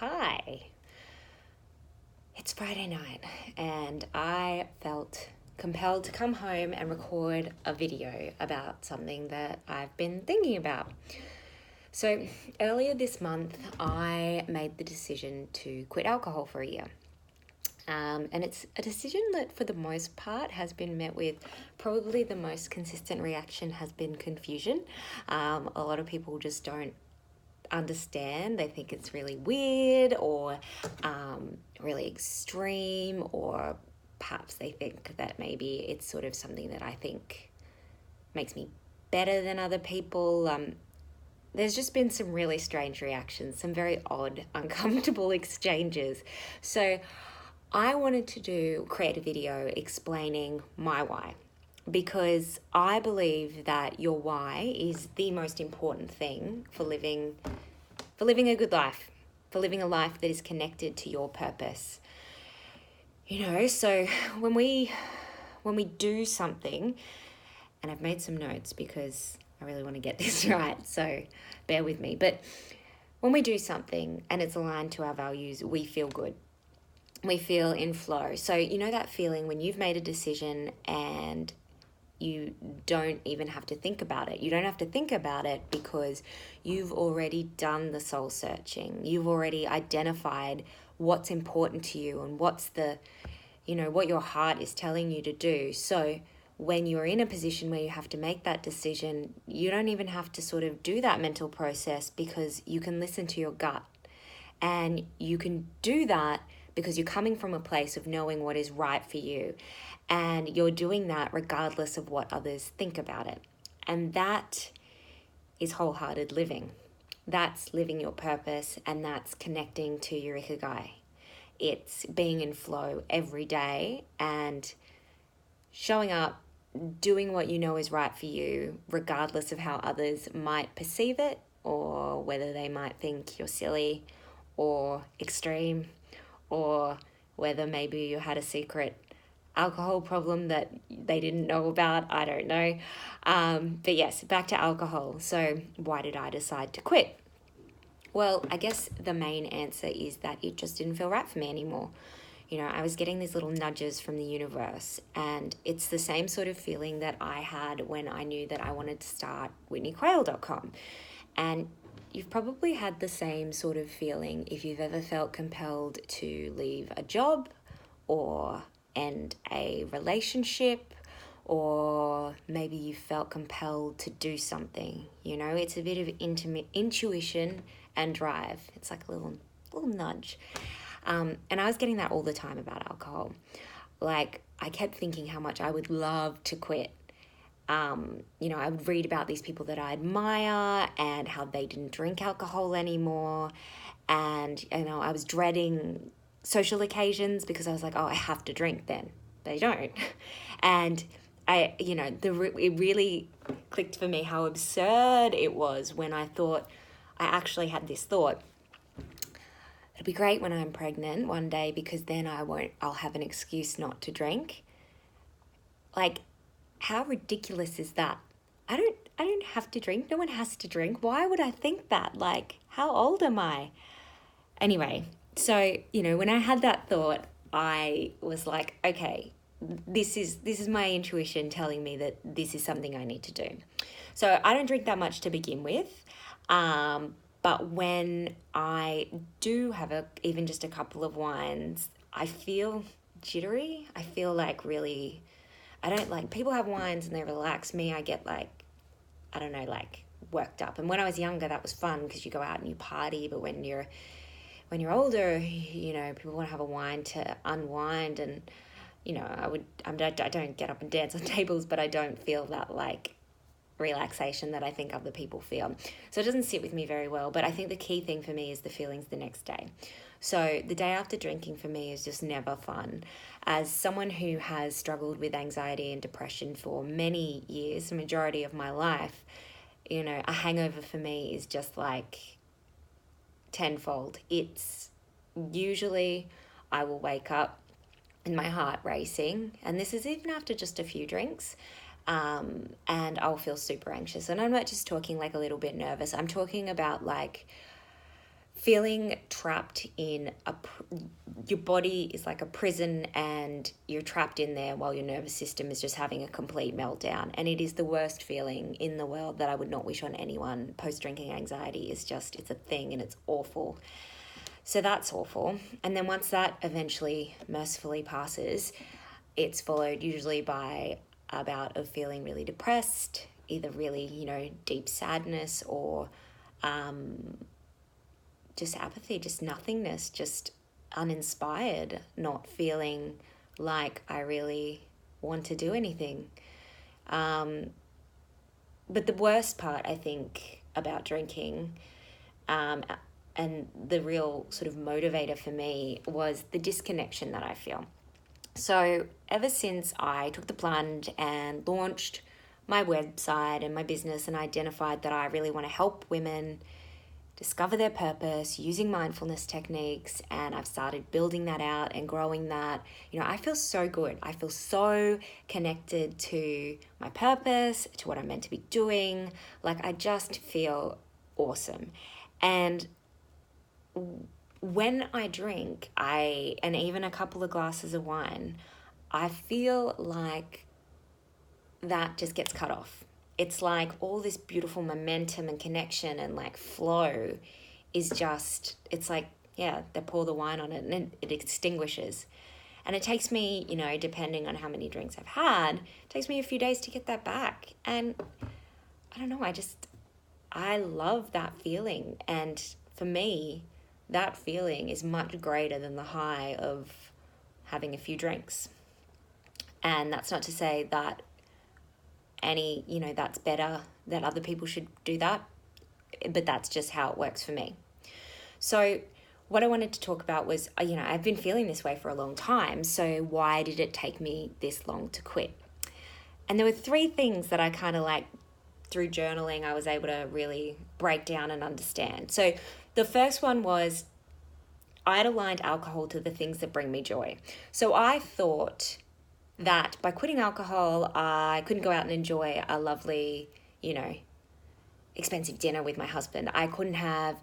Hi. It's Friday night and I felt compelled to come home and record a video about something that I've been thinking about. So earlier this month, I made the decision to quit alcohol for a year. And it's a decision that for the most part has been met with probably the most consistent reaction has been confusion. A lot of people just don't understand. They think it's really weird or really extreme, or perhaps they think that maybe it's sort of something that I think makes me better than other people. There's just been some really strange reactions, some very odd, uncomfortable exchanges. So I wanted to create a video explaining my why, because I believe that your why is the most important thing for living a good life, for living a life that is connected to your purpose. So when we do something, and I've made some notes because I really want to get this right, so bear with me, but when we do something and it's aligned to our values, we feel good. We feel in flow. So that feeling when you've made a decision and you don't even have to think about it. You don't have to think about it because you've already done the soul searching. You've already identified what's important to you and what's what your heart is telling you to do. So when you're in a position where you have to make that decision, you don't even have to sort of do that mental process, because you can listen to your gut. And you can do that because you're coming from a place of knowing what is right for you. And you're doing that regardless of what others think about it. And that is wholehearted living. That's living your purpose, and that's connecting to your ikigai. It's being in flow every day and showing up, doing what you know is right for you, regardless of how others might perceive it, or whether they might think you're silly or extreme, or whether maybe you had a secret alcohol problem that they didn't know about. I don't know. But yes, back to alcohol. So why did I decide to quit? Well, I guess the main answer is that it just didn't feel right for me anymore. I was getting these little nudges from the universe, and it's the same sort of feeling that I had when I knew that I wanted to start WhitneyQuayle.com. And you've probably had the same sort of feeling if you've ever felt compelled to leave a job or end a relationship, or maybe you felt compelled to do something. It's a bit of intuition and drive. It's like a little nudge. And I was getting that all the time about alcohol. Like, I kept thinking how much I would love to quit. I would read about these people that I admire and how they didn't drink alcohol anymore. And, I was dreading social occasions because I was like, oh, I have to drink then. They don't. And it really clicked for me how absurd it was when I actually had this thought. It'll be great when I'm pregnant one day, because then I'll have an excuse not to drink. Like, how ridiculous is that? I don't have to drink. No one has to drink. Why would I think that? Like, how old am I? Anyway, so, when I had that thought, I was like, okay, this is my intuition telling me that this is something I need to do. So I don't drink that much to begin with. But when I do have even just a couple of wines, I feel jittery. I feel like really, I don't like, people have wines and they relax me. I get worked up. And when I was younger, that was fun because you go out and you party. But when you're older, people want to have a wine to unwind. And, I don't get up and dance on tables, but I don't feel that like relaxation that I think other people feel. So it doesn't sit with me very well. But I think the key thing for me is the feelings the next day. So the day after drinking for me is just never fun. As someone who has struggled with anxiety and depression for many years, the majority of my life, a hangover for me is just like tenfold. It's usually I will wake up and my heart racing, and this is even after just a few drinks, and I'll feel super anxious. And I'm not just talking like a little bit nervous. I'm talking about like feeling trapped in your body is like a prison, and you're trapped in there while your nervous system is just having a complete meltdown. And it is the worst feeling in the world that I would not wish on anyone. Post-drinking anxiety is just, it's a thing, and it's awful. So that's awful. And then once that eventually mercifully passes, it's followed usually by a bout of feeling really depressed, either really, deep sadness, or just apathy, just nothingness, just uninspired, not feeling like I really want to do anything. But the worst part, I think, about drinking, and the real sort of motivator for me, was the disconnection that I feel. So ever since I took the plunge and launched my website and my business, and identified that I really want to help women discover their purpose using mindfulness techniques, and I've started building that out and growing that, I feel so good. I feel so connected to my purpose, to what I'm meant to be doing. Like, I just feel awesome. And when I drink, and even a couple of glasses of wine, I feel like that just gets cut off. It's like all this beautiful momentum and connection and like flow is just, it's like, they pour the wine on it and it extinguishes. And it takes me, depending on how many drinks I've had, it takes me a few days to get that back. And I don't know, I love that feeling. And for me, that feeling is much greater than the high of having a few drinks. And that's not to say that that's better, that other people should do that, but that's just how it works for me. So what I wanted to talk about was, I've been feeling this way for a long time, so why did it take me this long to quit? And there were 3 things that I kind of like, through journaling, I was able to really break down and understand. So the first one was, I'd aligned alcohol to the things that bring me joy. So I thought that by quitting alcohol, I couldn't go out and enjoy a lovely, expensive dinner with my husband. I couldn't have,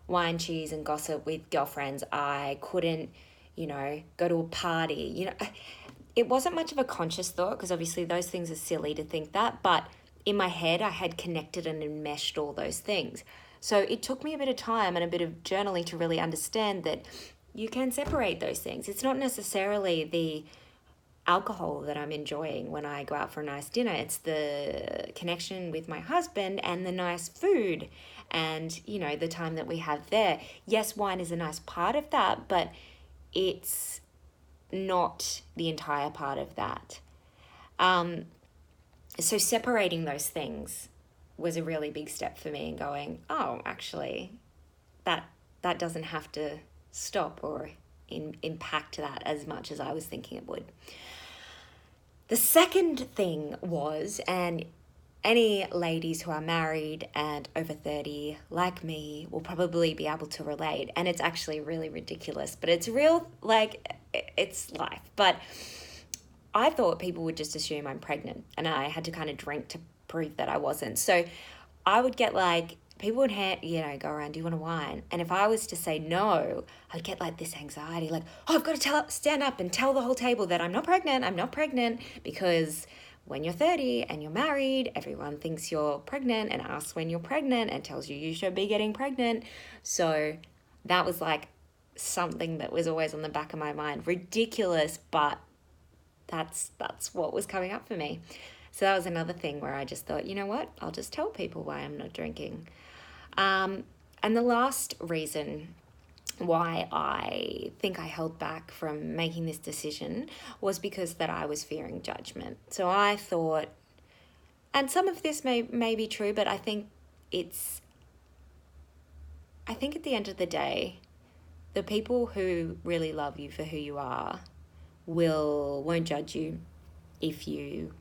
wine, cheese, and gossip with girlfriends. I couldn't, go to a party. It wasn't much of a conscious thought, because obviously those things are silly to think that, but in my head, I had connected and enmeshed all those things. So it took me a bit of time and a bit of journaling to really understand that you can separate those things. It's not necessarily the alcohol that I'm enjoying when I go out for a nice dinner. It's the connection with my husband and the nice food and, the time that we have there. Yes, wine is a nice part of that, but it's not the entire part of that. So separating those things was a really big step for me, and going, oh, actually, that doesn't have to stop or impact that as much as I was thinking it would. The second thing was, and any ladies who are married and over 30 like me will probably be able to relate, and it's actually really ridiculous, but it's real, it's life. But I thought people would just assume I'm pregnant, and I had to kind of drink to prove that I wasn't. So I would get people would go around, do you want a wine? And if I was to say no, I'd get this anxiety, I've got to stand up and tell the whole table that I'm not pregnant, because when you're 30 and you're married, everyone thinks you're pregnant and asks when you're pregnant and tells you should be getting pregnant. So that was something that was always on the back of my mind. Ridiculous, but that's what was coming up for me. So that was another thing where I just thought, you know what, I'll just tell people why I'm not drinking. And the last reason why I think I held back from making this decision was because that I was fearing judgment. So I thought, and some of this may be true, but I think at the end of the day, the people who really love you for who you are won't judge you if you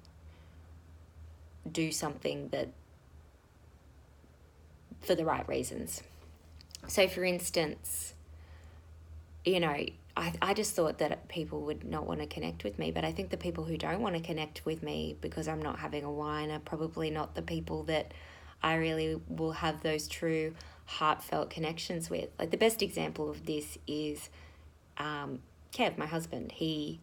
do something that for the right reasons. So for instance, I just thought that people would not want to connect with me, but I think the people who don't want to connect with me because I'm not having a wine are probably not the people that I really will have those true heartfelt connections with. Like the best example of this is Kev, my husband. He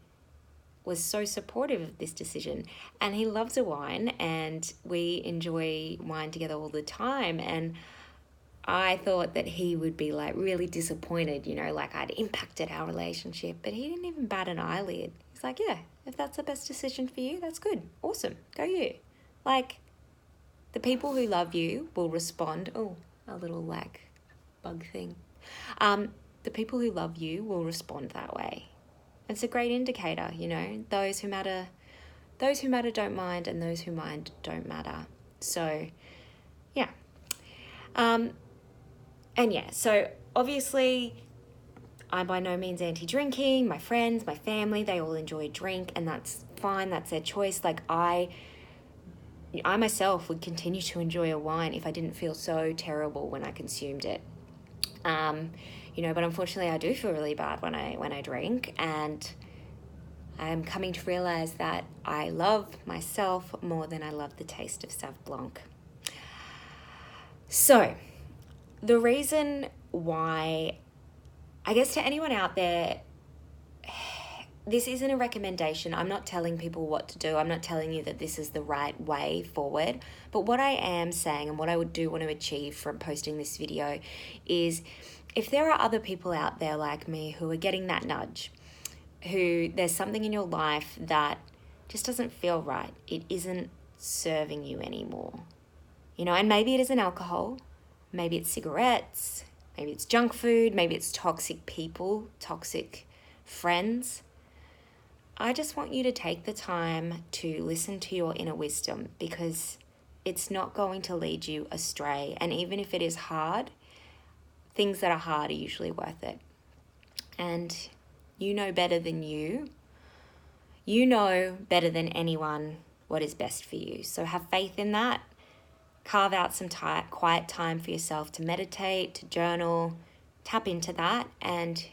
was so supportive of this decision, and he loves a wine, and we enjoy wine together all the time. And I thought that he would be like really disappointed, like I'd impacted our relationship, but he didn't even bat an eyelid. He's like, yeah, if that's the best decision for you, that's good. Awesome. Go you. Like, the people who love you will respond. Oh, a little like bug thing. The people who love you will respond that way. It's a great indicator, those who matter don't mind, and those who mind don't matter. So, yeah. So obviously I'm by no means anti-drinking. My friends, my family, they all enjoy a drink, and that's fine. That's their choice. Like I myself would continue to enjoy a wine if I didn't feel so terrible when I consumed it. But unfortunately I do feel really bad when I drink, and I'm coming to realize that I love myself more than I love the taste of Sauv Blanc. So, the reason why, I guess to anyone out there, this isn't a recommendation. I'm not telling people what to do. I'm not telling you that this is the right way forward. But what I am saying, and what I do want to achieve from posting this video, is if there are other people out there like me who are getting that nudge, who there's something in your life that just doesn't feel right, it isn't serving you anymore, and maybe it isn't alcohol, maybe it's cigarettes, maybe it's junk food, maybe it's toxic people, toxic friends. I just want you to take the time to listen to your inner wisdom, because it's not going to lead you astray. And even if it is hard, things that are hard are usually worth it. And you know better than you. You know better than anyone what is best for you. So have faith in that. Carve out some quiet time for yourself to meditate, to journal, tap into that. And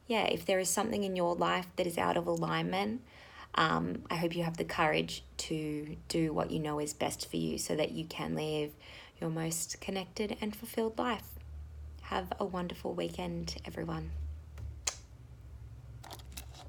yeah, if there is something in your life that is out of alignment, I hope you have the courage to do what you know is best for you, so that you can live your most connected and fulfilled life. Have a wonderful weekend, everyone.